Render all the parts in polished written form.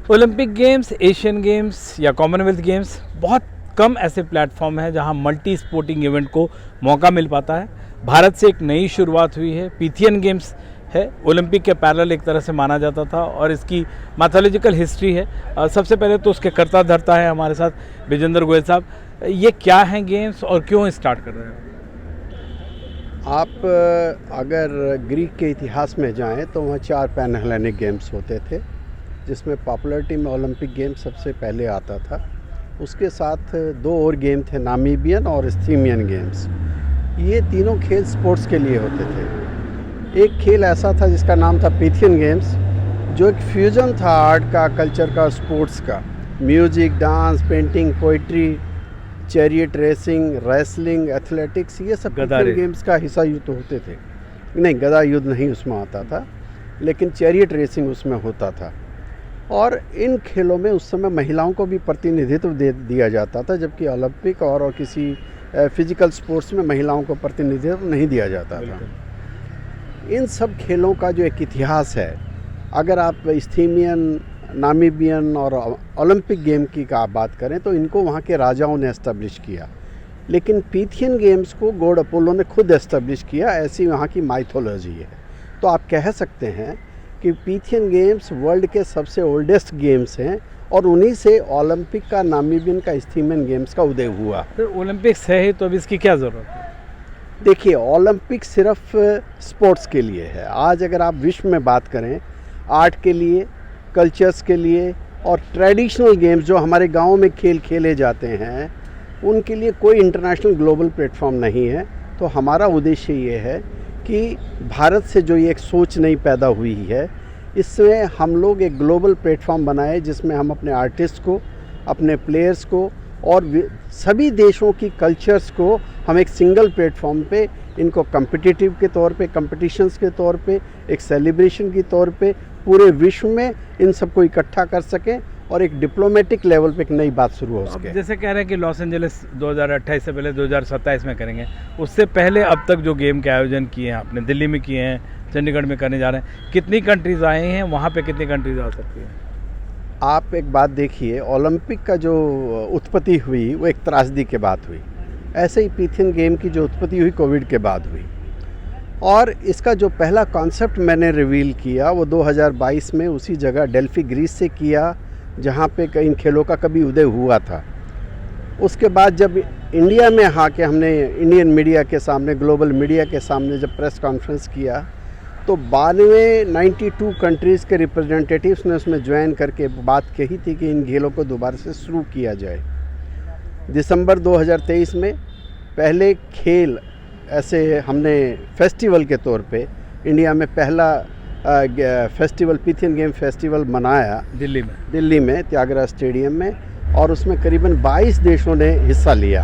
Olympic games, Asian games या Commonwealth games, बहुत कम ऐसे प्लेटफॉर्म हैं जहां मल्टी स्पोर्टिंग इवेंट को मौका मिल पाता है। भारत से एक नई शुरुआत हुई है, पीथियन गेम्स है, ओलंपिक के पैरेलल एक तरह से माना जाता था और इसकी मैथोलॉजिकल हिस्ट्री है। सबसे पहले तो उसके कर्ता धर्ता है हमारे साथ विजेंद्र गोयल साहब। ये क्या हैं गेम्स और क्यों स्टार्ट कर रहे हैं? आप अगर ग्रीक के इतिहास में जाएं तो वहाँ 4 पैन हेलेनिक गेम्स होते थे, जिसमें पॉपुलरिटी में ओलंपिक गेम सबसे पहले आता था। उसके साथ 2 और गेम थे, नामीबियन और स्थिमियन गेम्स। ये तीनों खेल स्पोर्ट्स के लिए होते थे। एक खेल ऐसा था जिसका नाम था पीथियन गेम्स, जो एक फ्यूजन था आर्ट का, कल्चर का, स्पोर्ट्स का। Music, dance, painting, poetry, chariot racing, wrestling, athletics, ये सब पीथियन गेम्स का हिस्सा युद्ध होते थे। नहीं, गदा युद्ध नहीं उसमें आता था, लेकिन चैरियट रेसिंग उसमें होता था। और इन खेलों में उस समय महिलाओं को भी प्रतिनिधित्व दे दिया जाता था, जबकि ओलंपिक और किसी फिजिकल स्पोर्ट्स में महिलाओं को प्रतिनिधित्व नहीं दिया जाता था। इन सब खेलों का जो एक इतिहास है, अगर आप स्थिमियन, नामीबियन और ओलंपिक गेम की का बात करें तो इनको वहाँ के राजाओं ने एस्टेब्लिश किया, लेकिन पीथियन गेम्स को गॉड अपोलो ने खुद एस्टेब्लिश किया, ऐसी वहाँ की माइथोलॉजी है। तो आप कह सकते हैं कि पीथियन गेम्स वर्ल्ड के सबसे ओल्डेस्ट गेम्स हैं और उन्हीं से ओलंपिक का, नामीबियन का, स्थिमियन गेम्स का उदय हुआ। तो ओलंपिक्स है ही तो अब इसकी क्या ज़रूरत है? देखिए, ओलंपिक सिर्फ स्पोर्ट्स के लिए है। आज अगर आप विश्व में बात करें, आर्ट के लिए, कल्चर्स के लिए और ट्रेडिशनल गेम्स जो हमारे गाँव में खेल खेले जाते हैं, उनके लिए कोई इंटरनेशनल ग्लोबल प्लेटफॉर्म नहीं है। तो हमारा उद्देश्य ये है कि भारत से जो ये एक सोच नई पैदा हुई है, इसमें हम लोग एक ग्लोबल प्लेटफॉर्म बनाए, जिसमें हम अपने आर्टिस्ट को, अपने प्लेयर्स को और सभी देशों की कल्चर्स को हम एक सिंगल प्लेटफॉर्म पे इनको कम्पिटिटिव के तौर पे, कंपटीशंस के तौर पे, एक सेलिब्रेशन के तौर पे पूरे विश्व में इन सबको इकट्ठा कर सकें और एक डिप्लोमेटिक लेवल पे एक नई बात शुरू हो सके। जैसे कह रहे हैं कि लॉस एंजलिस 2028 से पहले 2027 में करेंगे, उससे पहले अब तक जो गेम के आयोजन किए हैं आपने, दिल्ली में किए हैं, चंडीगढ़ में करने जा रहे हैं, कितनी कंट्रीज़ आए हैं, वहाँ पे कितनी कंट्रीज़ आ सकती हैं? आप एक बात देखिए, ओलंपिक का जो उत्पत्ति हुई वो एक त्रासदी के बाद हुई। ऐसे ही पीथियन गेम की जो उत्पत्ति हुई कोविड के बाद हुई। और इसका जो पहला कॉन्सेप्ट मैंने रिवील किया वो 2022 में उसी जगह डेल्फी ग्रीस से किया, जहाँ पे इन खेलों का कभी उदय हुआ था। उसके बाद जब इंडिया में आके हमने इंडियन मीडिया के सामने, ग्लोबल मीडिया के सामने जब प्रेस कॉन्फ्रेंस किया, तो 92 कंट्रीज़ के रिप्रेजेंटेटिव्स ने उसमें ज्वाइन करके बात कही थी कि इन खेलों को दोबारा से शुरू किया जाए। दिसंबर 2023 में पहले खेल ऐसे हमने फेस्टिवल के तौर पे इंडिया में पहला फेस्टिवल, पीथियन गेम फेस्टिवल मनाया दिल्ली में त्यागराज स्टेडियम में, और उसमें करीबन 22 देशों ने हिस्सा लिया।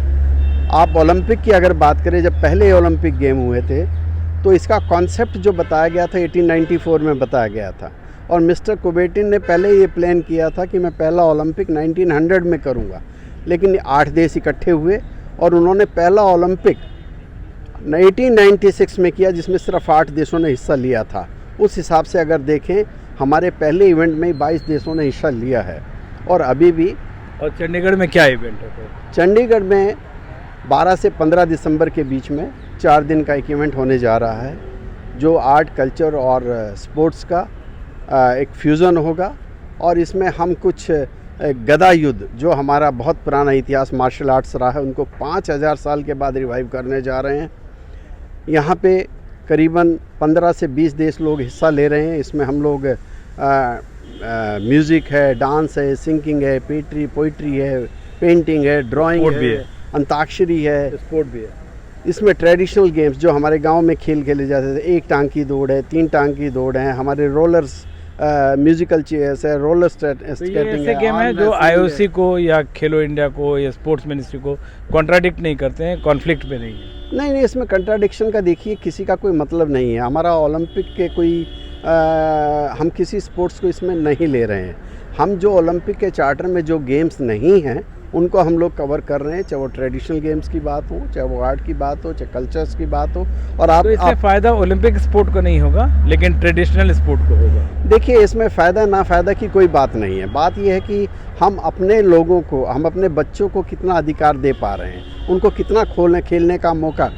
आप ओलंपिक की अगर बात करें, जब पहले ओलंपिक गेम हुए थे तो इसका कॉन्सेप्ट जो बताया गया था 1894 में बताया गया था, और मिस्टर कुबेटिन ने पहले ये प्लान किया था कि मैं पहला ओलंपिक 1900 में करूँगा, लेकिन 8 देश इकट्ठे हुए और उन्होंने पहला ओलंपिक 1896 में किया, जिसमें सिर्फ 8 देशों ने हिस्सा लिया था। उस हिसाब से अगर देखें, हमारे पहले इवेंट में 22 देशों ने हिस्सा लिया है और अभी भी। और चंडीगढ़ में क्या इवेंट है? चंडीगढ़ में 12 से 15 दिसंबर के बीच में 4 दिन का एक इवेंट होने जा रहा है, जो आर्ट, कल्चर और स्पोर्ट्स का एक फ्यूज़न होगा। और इसमें हम कुछ गदा युद्ध, जो हमारा बहुत पुराना इतिहास मार्शल आर्ट्स रहा है, उनको 5000 साल के बाद रिवाइव करने जा रहे हैं। यहाँ पे करीबन 15 से 20 देश लोग हिस्सा ले रहे हैं। इसमें हम लोग म्यूज़िक है, डांस है, सिंगिंग है, पोइट्री है, पेंटिंग है, ड्राइंग है, अंताक्षरी है, स्पोर्ट भी है। इसमें ट्रेडिशनल गेम्स जो हमारे गांव में खेले जाते थे, 1 टांग की दौड़ है, 3 टांग की दौड़ है, हमारे रोलर्स, म्यूजिकल चेयर्स है, रोलर स्केटिंग है। ऐसे गेम है जो आईओसी को या खेलो इंडिया को या स्पोर्ट्स मिनिस्ट्री को कॉन्ट्राडिक्ट नहीं करते हैं, कॉन्फ्लिक्ट पे नहीं है। नहीं, इसमें कंट्राडिक्शन का देखिए किसी का कोई मतलब नहीं है। हमारा ओलंपिक के कोई हम किसी स्पोर्ट्स को इसमें नहीं ले रहे हैं। हम जो ओलंपिक के चार्टर में जो गेम्स नहीं हैं उनको हम लोग कवर कर रहे हैं, चाहे वो ट्रेडिशनल गेम्स की बात हो, चाहे वो आर्ट की बात हो, चाहे कल्चर्स की बात हो। और तो इससे फ़ायदा ओलंपिक स्पोर्ट को नहीं होगा लेकिन ट्रेडिशनल स्पोर्ट को होगा। देखिए, इसमें फ़ायदा ना फ़ायदा की कोई बात नहीं है। बात यह है कि हम अपने लोगों को, हम अपने बच्चों को कितना अधिकार दे पा रहे हैं, उनको कितना खेलने का मौका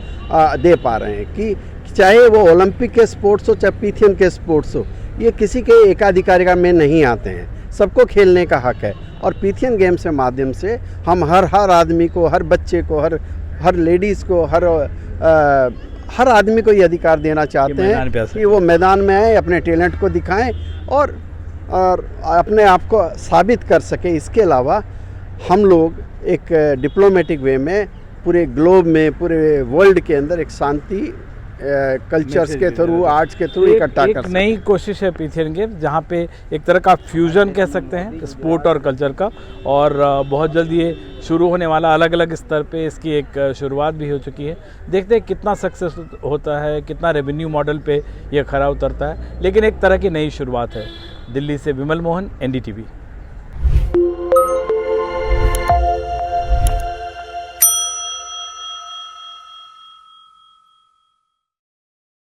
दे पा रहे हैं कि चाहे वो ओलंपिक के स्पोर्ट्स हो, चाहे पीथियन के स्पोर्ट्स हो, ये किसी के एकाधिकार में नहीं आते हैं, सबको खेलने का हक है। और पीथियन गेम्स के माध्यम से हम हर आदमी को, हर बच्चे को, हर लेडीज़ को, हर आदमी को ये अधिकार देना चाहते हैं कि वो मैदान में आए, अपने टैलेंट को दिखाएं और अपने आप को साबित कर सके। इसके अलावा हम लोग एक डिप्लोमेटिक वे में पूरे ग्लोब में, पूरे वर्ल्ड के अंदर एक शांति कल्चर्स के थ्रू, आर्ट्स के थ्रू इकट्ठा कर सकते हैं। नई कोशिश है पीथियन गेम्स, जहाँ पे एक तरह का फ्यूजन कह सकते हैं स्पोर्ट और कल्चर का, और बहुत जल्द ये शुरू होने वाला। अलग अलग स्तर पे इसकी एक शुरुआत भी हो चुकी है। देखते हैं कितना सक्सेस होता है, कितना रेवेन्यू मॉडल पे ये खरा उतरता है, लेकिन एक तरह की नई शुरुआत है। दिल्ली से विमल मोहन, NDTV।